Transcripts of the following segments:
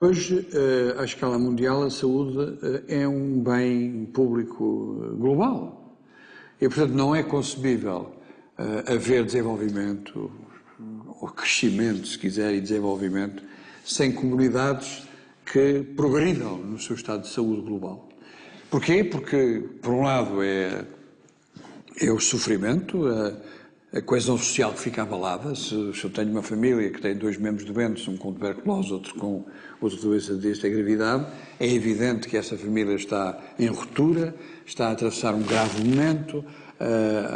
Hoje, à escala mundial, a saúde é um bem público global e, portanto, não é concebível haver desenvolvimento, ou crescimento, se quiser, e desenvolvimento, sem comunidades que progridam no seu estado de saúde global. Porquê? Porque, por um lado, é o sofrimento, a coesão social que fica abalada. Se eu tenho uma família que tem 2 membros doentes, um com tuberculose, outro com outra doença desta gravidade, é evidente que essa família está em ruptura, está a atravessar um grave momento,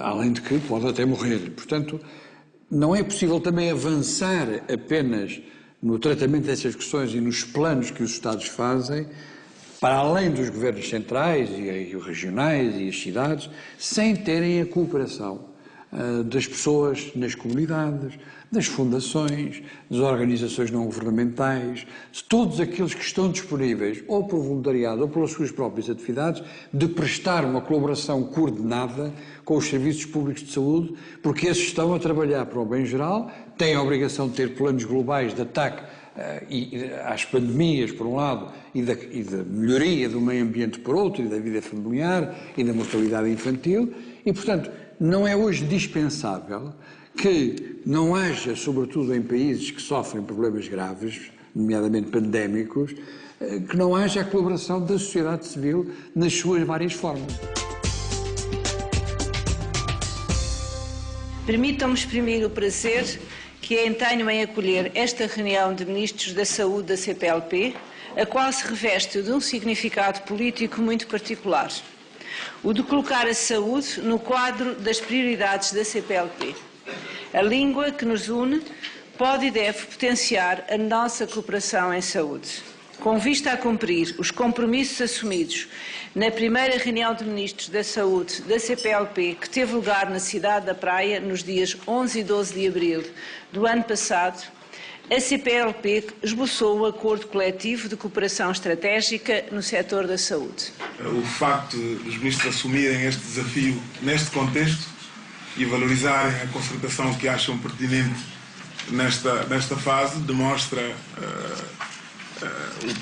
além de que pode até morrer. Portanto, não é possível também avançar apenas no tratamento dessas questões e nos planos que os Estados fazem, para além dos governos centrais e regionais e as cidades, sem terem a cooperação das pessoas nas comunidades, das fundações, das organizações não governamentais, de todos aqueles que estão disponíveis, ou por voluntariado ou pelas suas próprias atividades, de prestar uma colaboração coordenada com os serviços públicos de saúde, porque esses estão a trabalhar para o bem geral, têm a obrigação de ter planos globais de ataque às pandemias, por um lado, e da melhoria do meio ambiente, por outro, e da vida familiar e da mortalidade infantil, e, portanto, não é hoje dispensável que não haja, sobretudo em países que sofrem problemas graves, nomeadamente pandémicos, que não haja a colaboração da sociedade civil nas suas várias formas. Permitam-me exprimir o prazer que tenho em acolher esta reunião de Ministros da Saúde da CPLP, a qual se reveste de um significado político muito particular. O de colocar a saúde no quadro das prioridades da CPLP. A língua que nos une pode e deve potenciar a nossa cooperação em saúde. Com vista a cumprir os compromissos assumidos na primeira reunião de Ministros da Saúde da CPLP, que teve lugar na cidade da Praia nos dias 11 e 12 de abril do ano passado, a CPLP esboçou o acordo coletivo de cooperação estratégica no setor da saúde. O facto dos ministros assumirem este desafio neste contexto e valorizarem a concertação que acham pertinente nesta fase demonstra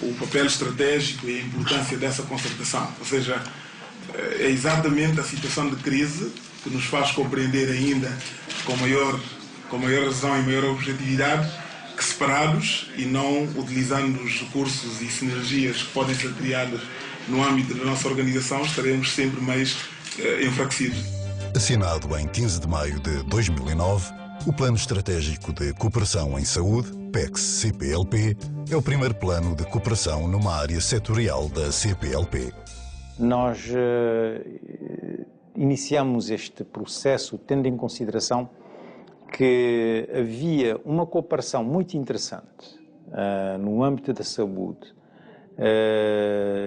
o papel estratégico e a importância dessa concertação. Ou seja, é exatamente a situação de crise que nos faz compreender ainda com maior razão e maior objetividade que separados e não utilizando os recursos e sinergias que podem ser criadas no âmbito da nossa organização, estaremos sempre mais enfraquecidos. Assinado em 15 de maio de 2009, o Plano Estratégico de Cooperação em Saúde, PECS-CPLP, é o primeiro plano de cooperação numa área setorial da CPLP. Nós iniciamos este processo tendo em consideração que havia uma cooperação muito interessante no âmbito da saúde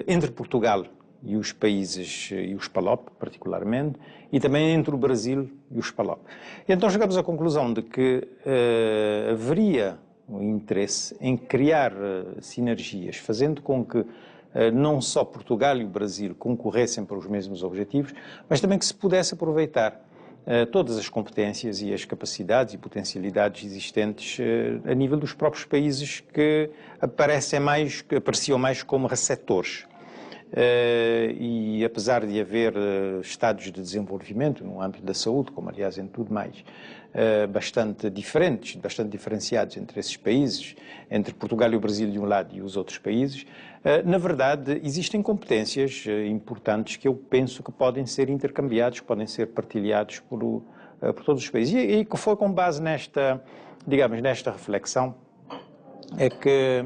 entre Portugal e os países, e os PALOP particularmente, e também entre o Brasil e os PALOP. Então chegamos à conclusão de que haveria um interesse em criar sinergias, fazendo com que não só Portugal e o Brasil concorressem para os mesmos objetivos, mas também que se pudesse aproveitar todas as competências e as capacidades e potencialidades existentes a nível dos próprios países que apareciam mais como receptores. E apesar de haver estados de desenvolvimento no âmbito da saúde, como aliás em tudo mais, bastante diferentes, bastante diferenciados entre esses países, entre Portugal e o Brasil de um lado e os outros países, na verdade existem competências importantes que eu penso que podem ser intercambiados, podem ser partilhados por todos os países. E que foi com base nesta reflexão é que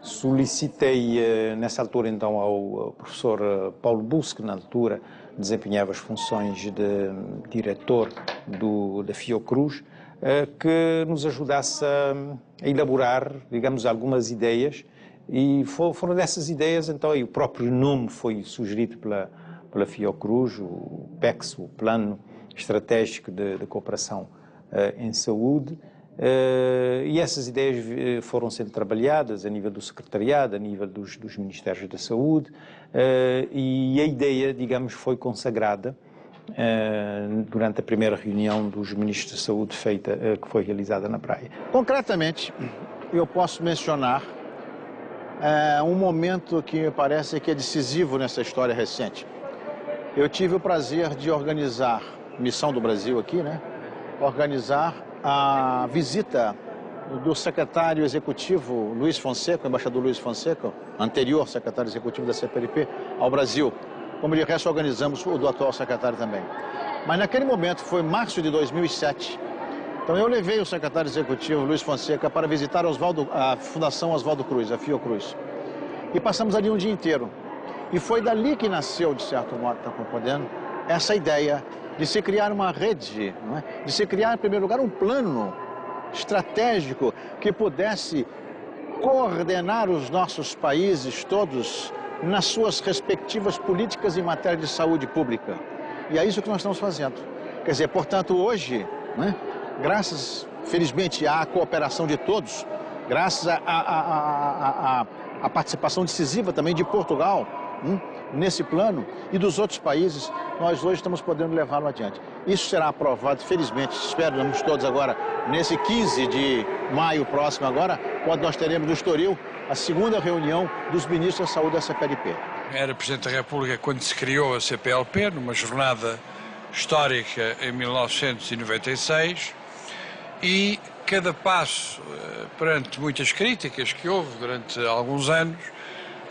solicitei nessa altura então ao professor Paulo Busse, que na altura desempenhava as funções de diretor da Fiocruz, que nos ajudasse a elaborar, digamos, algumas ideias, e foram dessas ideias, então, e o próprio nome foi sugerido pela Fiocruz, o PECS, o Plano Estratégico de Cooperação em Saúde, e essas ideias foram sendo trabalhadas a nível do secretariado, a nível dos Ministérios da Saúde, e a ideia, digamos, foi consagrada durante a primeira reunião dos Ministros da Saúde que foi realizada na Praia. Concretamente, eu posso mencionar um momento que me parece que é decisivo nessa história recente. Eu tive o prazer de organizar, missão do Brasil aqui, né? Organizar a visita do secretário executivo Luiz Fonseca, o embaixador Luiz Fonseca, anterior secretário executivo da CPLP, ao Brasil. Como de resto, organizamos o do atual secretário também. Mas naquele momento, foi março de 2007, então eu levei o secretário executivo Luiz Fonseca para visitar a Fundação Oswaldo Cruz, a Fiocruz. E passamos ali um dia inteiro. E foi dali que nasceu, de certo modo, está compreendendo, essa ideia de se criar uma rede, não é? De se criar, em primeiro lugar, um plano estratégico que pudesse coordenar os nossos países todos nas suas respectivas políticas em matéria de saúde pública. E é isso que nós estamos fazendo. Quer dizer, portanto, hoje, né, graças, felizmente, à cooperação de todos, graças à participação decisiva também de Portugal, nesse plano, e dos outros países, nós hoje estamos podendo levá-lo adiante. Isso será aprovado, felizmente, esperamos todos agora, nesse 15 de maio próximo agora, quando nós teremos no Estoril a segunda reunião dos ministros da saúde da CPLP. Era Presidente da República quando se criou a CPLP, numa jornada histórica em 1996, e cada passo, perante muitas críticas que houve durante alguns anos,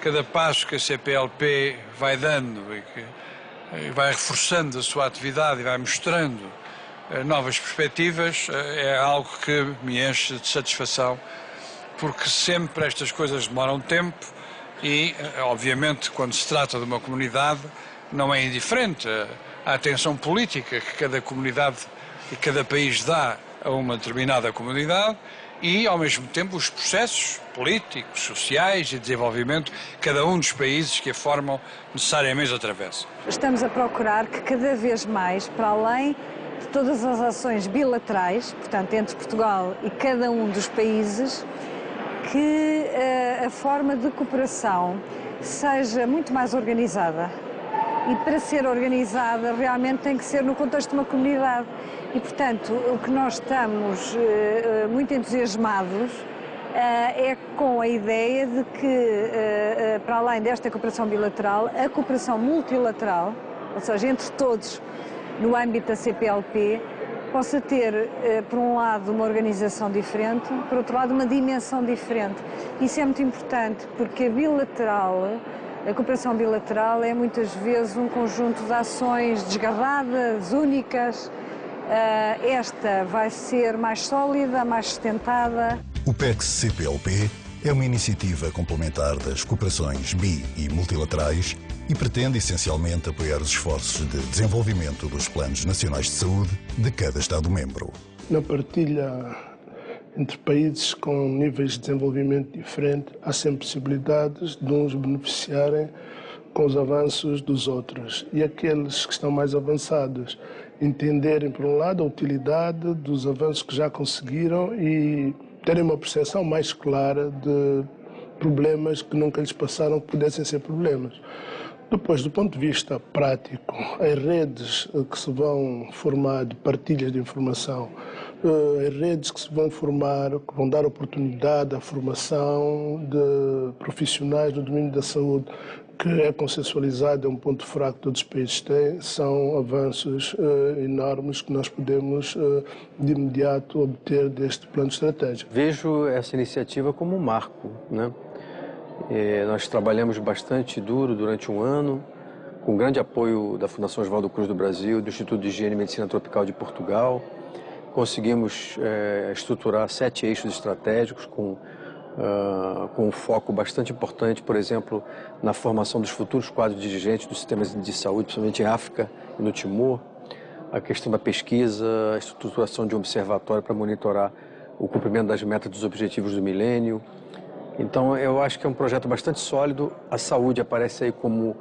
cada passo que a CPLP vai dando e que vai reforçando a sua atividade e vai mostrando novas perspectivas, é algo que me enche de satisfação, porque sempre estas coisas demoram tempo e, obviamente, quando se trata de uma comunidade, não é indiferente a atenção política que cada comunidade e cada país dá a uma determinada comunidade e, ao mesmo tempo, os processos políticos, sociais e de desenvolvimento que cada um dos países que a formam necessariamente atravessa. Estamos a procurar que cada vez mais, para além de todas as ações bilaterais, portanto, entre Portugal e cada um dos países, que a forma de cooperação seja muito mais organizada. E para ser organizada realmente tem que ser no contexto de uma comunidade. E, portanto, o que nós estamos muito entusiasmados é com a ideia de que, para além desta cooperação bilateral, a cooperação multilateral, ou seja, entre todos no âmbito da CPLP, possa ter, por um lado, uma organização diferente, por outro lado, uma dimensão diferente. Isso é muito importante, porque a cooperação bilateral é muitas vezes um conjunto de ações desgarradas, únicas. Esta vai ser mais sólida, mais sustentada. O PEX-CPLP é uma iniciativa complementar das cooperações bi- e multilaterais e pretende essencialmente apoiar os esforços de desenvolvimento dos planos nacionais de saúde de cada Estado-membro. Na partilha entre países com níveis de desenvolvimento diferentes, há sempre possibilidades de uns beneficiarem com os avanços dos outros. E aqueles que estão mais avançados entenderem, por um lado, a utilidade dos avanços que já conseguiram e terem uma percepção mais clara de problemas que nunca lhes passaram que pudessem ser problemas. Depois, do ponto de vista prático, as redes que se vão formar de partilhas de informação, as redes que se vão formar, que vão dar oportunidade à formação de profissionais no domínio da saúde, que é consensualizado, é um ponto fraco que todos os países têm, são avanços enormes que nós podemos, de imediato, obter deste plano estratégico. Vejo essa iniciativa como um marco, né? Nós trabalhamos bastante duro durante um ano, com grande apoio da Fundação Oswaldo Cruz do Brasil, do Instituto de Higiene e Medicina Tropical de Portugal. Conseguimos estruturar 7 eixos estratégicos com um foco bastante importante, por exemplo, na formação dos futuros quadros dirigentes dos sistemas de saúde, principalmente em África e no Timor, a questão da pesquisa, a estruturação de um observatório para monitorar o cumprimento das metas dos objetivos do milênio. Então, eu acho que é um projeto bastante sólido. A saúde aparece aí como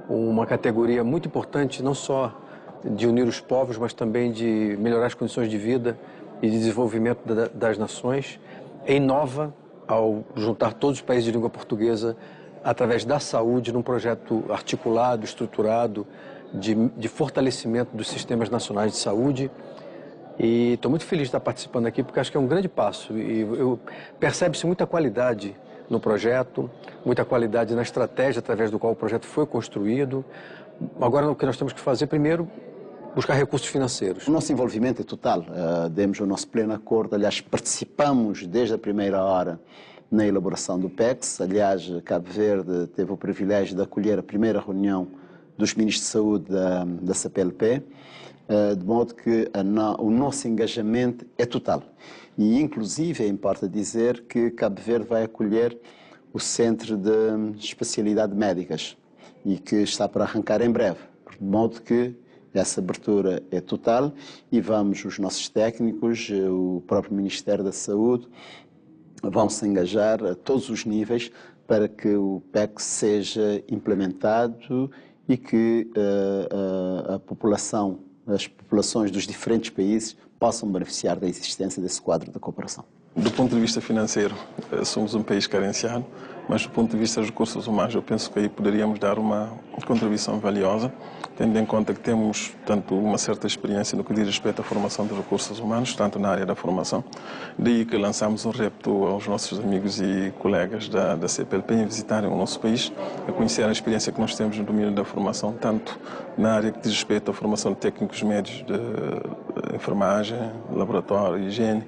uma categoria muito importante, não só de unir os povos, mas também de melhorar as condições de vida e de desenvolvimento das nações. E inova ao juntar todos os países de língua portuguesa através da saúde num projeto articulado, estruturado, de fortalecimento dos sistemas nacionais de saúde. E estou muito feliz de estar participando aqui, porque acho que é um grande passo. E percebe-se muita qualidade no projeto, muita qualidade na estratégia através do qual o projeto foi construído. Agora, o que nós temos que fazer, primeiro, buscar recursos financeiros. O nosso envolvimento é total, demos o nosso pleno acordo, aliás, participamos desde a primeira hora na elaboração do PECS. Aliás, Cabo Verde teve o privilégio de acolher a primeira reunião dos ministros de saúde da CPLP, de modo que o nosso engajamento é total. E, inclusive, importa dizer que Cabo Verde vai acolher o Centro de Especialidade Médicas e que está para arrancar em breve, de modo que essa abertura é total e os nossos técnicos, o próprio Ministério da Saúde, vão se engajar a todos os níveis para que o PECS seja implementado e que as populações dos diferentes países possam beneficiar da existência desse quadro de cooperação. Do ponto de vista financeiro, somos um país carenciado, mas do ponto de vista dos recursos humanos, eu penso que aí poderíamos dar uma contribuição valiosa, tendo em conta que temos tanto uma certa experiência no que diz respeito à formação de recursos humanos, tanto na área da formação. Daí que lançamos um repto aos nossos amigos e colegas da CPLP em visitarem o nosso país, a conhecer a experiência que nós temos no domínio da formação, tanto na área que diz respeito à formação de técnicos médios de enfermagem, laboratório, higiene,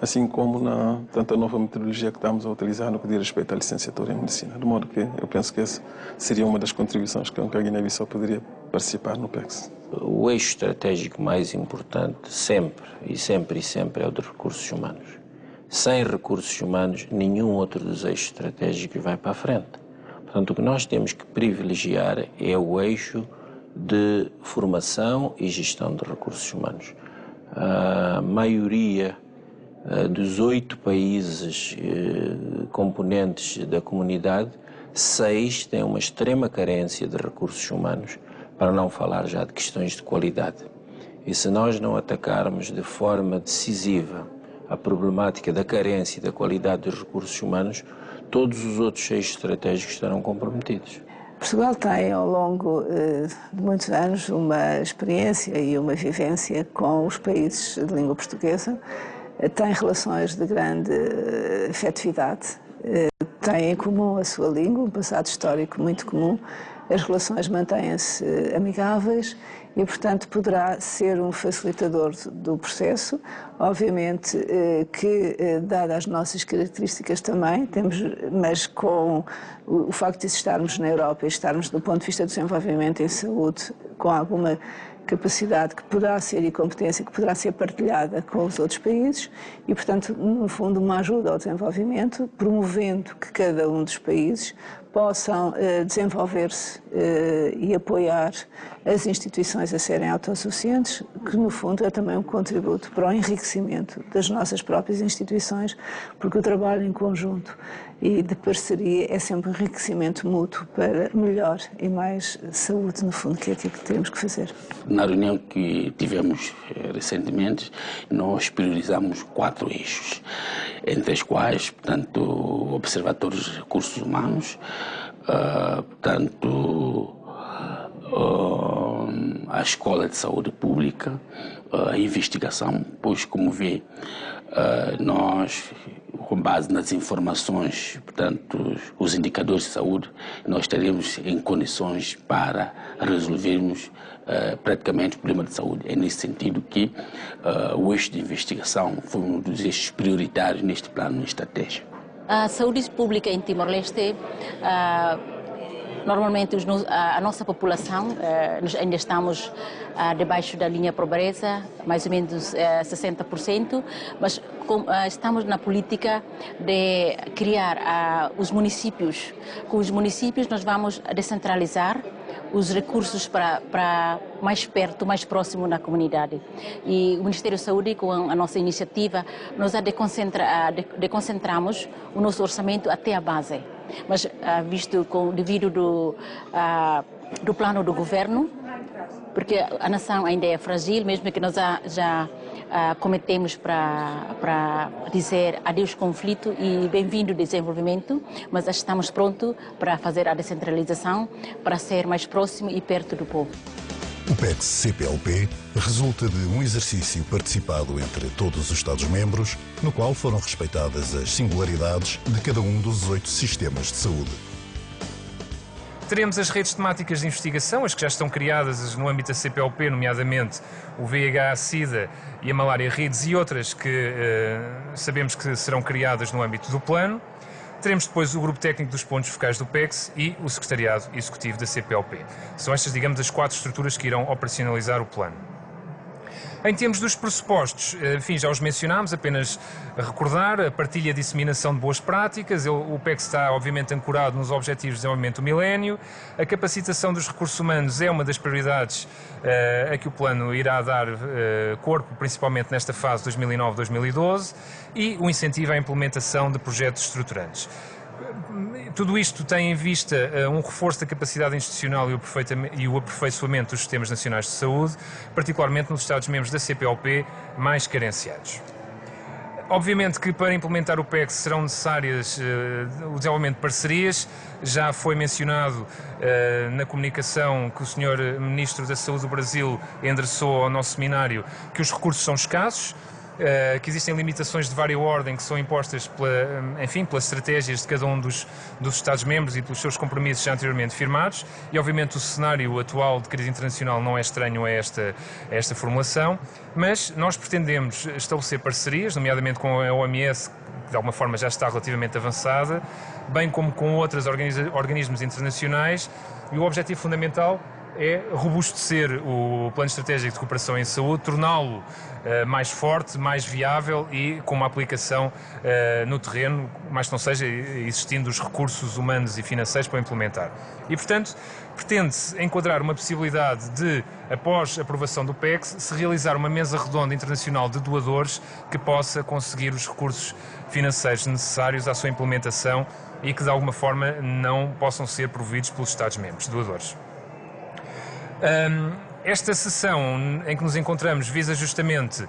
assim como tanto a nova metodologia que estamos a utilizar no que diz respeito à licenciatura em medicina. De modo que eu penso que essa seria uma das contribuições que a Guiné-Bissau poderia participar no PECS. O eixo estratégico mais importante sempre é o de recursos humanos. Sem recursos humanos, nenhum outro dos eixos estratégicos vai para a frente. Portanto, o que nós temos que privilegiar é o eixo de formação e gestão de recursos humanos. A maioria dos 8 países componentes da comunidade, 6 têm uma extrema carência de recursos humanos, para não falar já de questões de qualidade. E se nós não atacarmos de forma decisiva a problemática da carência e da qualidade dos recursos humanos, todos os outros eixos estratégicos estarão comprometidos. Portugal tem, ao longo de muitos anos, uma experiência e uma vivência com os países de língua portuguesa, tem relações de grande afetividade, tem em comum a sua língua, um passado histórico muito comum, as relações mantêm-se amigáveis e, portanto, poderá ser um facilitador do processo. Obviamente que, dadas as nossas características também, mas com o facto de estarmos na Europa e estarmos, do ponto de vista do desenvolvimento em saúde, com alguma capacidade que poderá ser e competência que poderá ser partilhada com os outros países e, portanto, no fundo, uma ajuda ao desenvolvimento, promovendo que cada um dos países possam desenvolver-se e apoiar as instituições a serem autossuficientes, que no fundo é também um contributo para o enriquecimento das nossas próprias instituições, porque o trabalho em conjunto e de parceria é sempre um enriquecimento mútuo para melhor e mais saúde, no fundo, que é aquilo que temos que fazer. Na reunião que tivemos recentemente, nós priorizamos 4 eixos, entre os quais, portanto, observatórios de recursos humanos, portanto, a Escola de Saúde Pública, a investigação, pois, como vê, nós, com base nas informações, portanto, os indicadores de saúde, nós estaremos em condições para resolvermos praticamente o problema de saúde. É nesse sentido que o eixo de investigação foi um dos eixos prioritários neste plano estratégico. A saúde pública em Timor-Leste, normalmente a nossa população, nós ainda estamos debaixo da linha de pobreza, mais ou menos 60%, mas estamos na política de criar os municípios. Com os municípios nós vamos descentralizar os recursos para mais perto, mais próximo da comunidade. E o Ministério da Saúde, com a nossa iniciativa, nós concentramos o nosso orçamento até a base. Mas, visto devido do plano do governo, porque a nação ainda é frágil, mesmo que nós já cometemos para dizer adeus conflito e bem-vindo desenvolvimento, mas estamos prontos para fazer a descentralização, para ser mais próximo e perto do povo. O PECS-CPLP resulta de um exercício participado entre todos os Estados-membros, no qual foram respeitadas as singularidades de cada um dos 18 sistemas de saúde. Teremos as redes temáticas de investigação, as que já estão criadas no âmbito da CPLP, nomeadamente o VIH-Sida e a malária-RIDS e outras que sabemos que serão criadas no âmbito do plano. Teremos depois o grupo técnico dos pontos focais do PECS e o secretariado executivo da CPLP. São estas, digamos, as 4 estruturas que irão operacionalizar o plano. Em termos dos pressupostos, enfim, já os mencionámos, apenas a recordar, a partilha e a disseminação de boas práticas, o PECS está obviamente ancorado nos Objetivos de Desenvolvimento do Milénio, a capacitação dos recursos humanos é uma das prioridades a que o plano irá dar corpo, principalmente nesta fase 2009-2012, e o incentivo à implementação de projetos estruturantes. Tudo isto tem em vista um reforço da capacidade institucional e o aperfeiçoamento dos sistemas nacionais de saúde, particularmente nos Estados-membros da CPLP mais carenciados. Obviamente que para implementar o PECS serão necessárias o desenvolvimento de parcerias. Já foi mencionado na comunicação que o Sr. Ministro da Saúde do Brasil endereçou ao nosso seminário que os recursos são escassos, que existem limitações de vária ordem que são impostas pelas estratégias de cada um dos Estados-membros e pelos seus compromissos já anteriormente firmados, e obviamente o cenário atual de crise internacional não é estranho a esta formulação, mas nós pretendemos estabelecer parcerias, nomeadamente com a OMS, que de alguma forma já está relativamente avançada, bem como com outros organismos internacionais, e o objetivo fundamental é robustecer o Plano Estratégico de Cooperação em Saúde, torná-lo mais forte, mais viável e com uma aplicação no terreno, mais que não seja existindo os recursos humanos e financeiros para implementar. E, portanto, pretende-se enquadrar uma possibilidade de, após a aprovação do PECS, se realizar uma mesa redonda internacional de doadores que possa conseguir os recursos financeiros necessários à sua implementação e que, de alguma forma, não possam ser providos pelos Estados-membros, doadores. Esta sessão em que nos encontramos visa justamente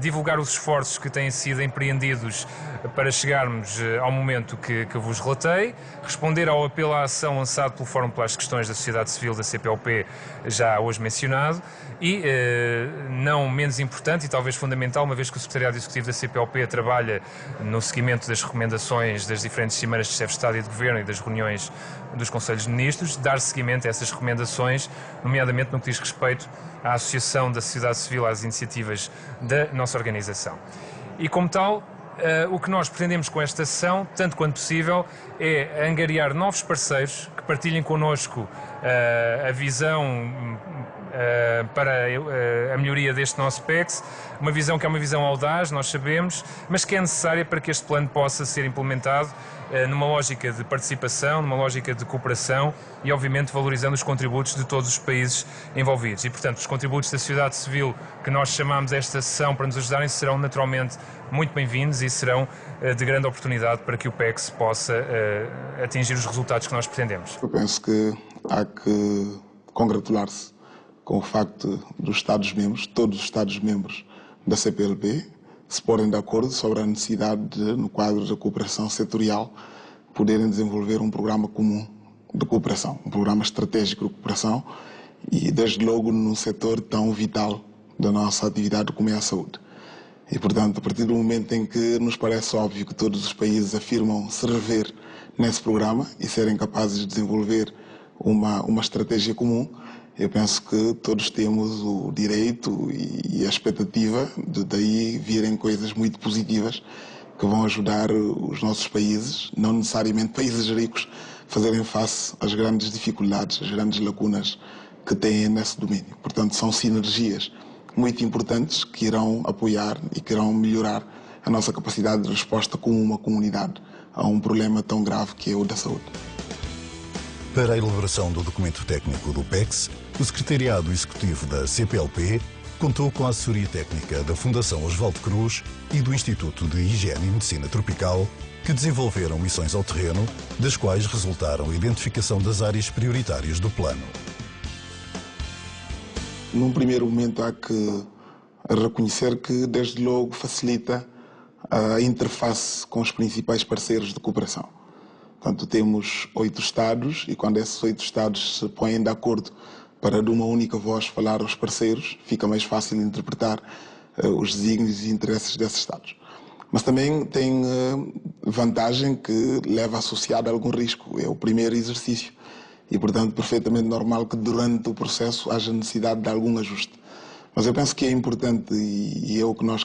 divulgar os esforços que têm sido empreendidos para chegarmos ao momento que vos relatei, responder ao apelo à ação lançado pelo Fórum pelas Questões da Sociedade Civil da CPLP, já hoje mencionado, e, não menos importante e talvez fundamental, uma vez que o Secretariado Executivo da CPLP trabalha no seguimento das recomendações das diferentes cimeras de chefes de Estado e de Governo e das reuniões dos Conselhos de Ministros, dar seguimento a essas recomendações, nomeadamente no que diz respeito à associação da sociedade civil às iniciativas da nossa organização. E como tal, o que nós pretendemos com esta sessão, tanto quanto possível, é angariar novos parceiros que partilhem connosco a visão para a melhoria deste nosso PECS, uma visão que é uma visão audaz, nós sabemos, mas que é necessária para que este plano possa ser implementado numa lógica de participação, numa lógica de cooperação e, obviamente, valorizando os contributos de todos os países envolvidos. E, portanto, os contributos da sociedade civil que nós chamamos esta sessão para nos ajudarem serão naturalmente muito bem-vindos e serão de grande oportunidade para que o PECS possa atingir os resultados que nós pretendemos. Eu penso que há que congratular-se com o facto dos Estados-membros, todos os Estados-membros da CPLP, se porem de acordo sobre a necessidade de, no quadro da cooperação setorial, poderem desenvolver um programa comum de cooperação, um programa estratégico de cooperação e, desde logo, num setor tão vital da nossa atividade como é a saúde. E, portanto, a partir do momento em que nos parece óbvio que todos os países afirmam se rever nesse programa e serem capazes de desenvolver uma estratégia comum, eu penso que todos temos o direito e a expectativa de daí virem coisas muito positivas que vão ajudar os nossos países, não necessariamente países ricos, a fazerem face às grandes dificuldades, às grandes lacunas que têm nesse domínio. Portanto, são sinergias muito importantes que irão apoiar e que irão melhorar a nossa capacidade de resposta como uma comunidade a um problema tão grave que é o da saúde. Para a elaboração do documento técnico do PECS, o Secretariado Executivo da CPLP contou com a assessoria técnica da Fundação Osvaldo Cruz e do Instituto de Higiene e Medicina Tropical, que desenvolveram missões ao terreno, das quais resultaram a identificação das áreas prioritárias do plano. Num primeiro momento há que reconhecer que, desde logo, facilita a interface com os principais parceiros de cooperação. Portanto, temos 8 Estados e quando esses 8 Estados se põem de acordo para de uma única voz falar aos parceiros, fica mais fácil interpretar os desígnios e interesses desses Estados. Mas também tem vantagem que leva associado a algum risco. É o primeiro exercício e, portanto, perfeitamente normal que durante o processo haja necessidade de algum ajuste. Mas eu penso que é importante e é o que nós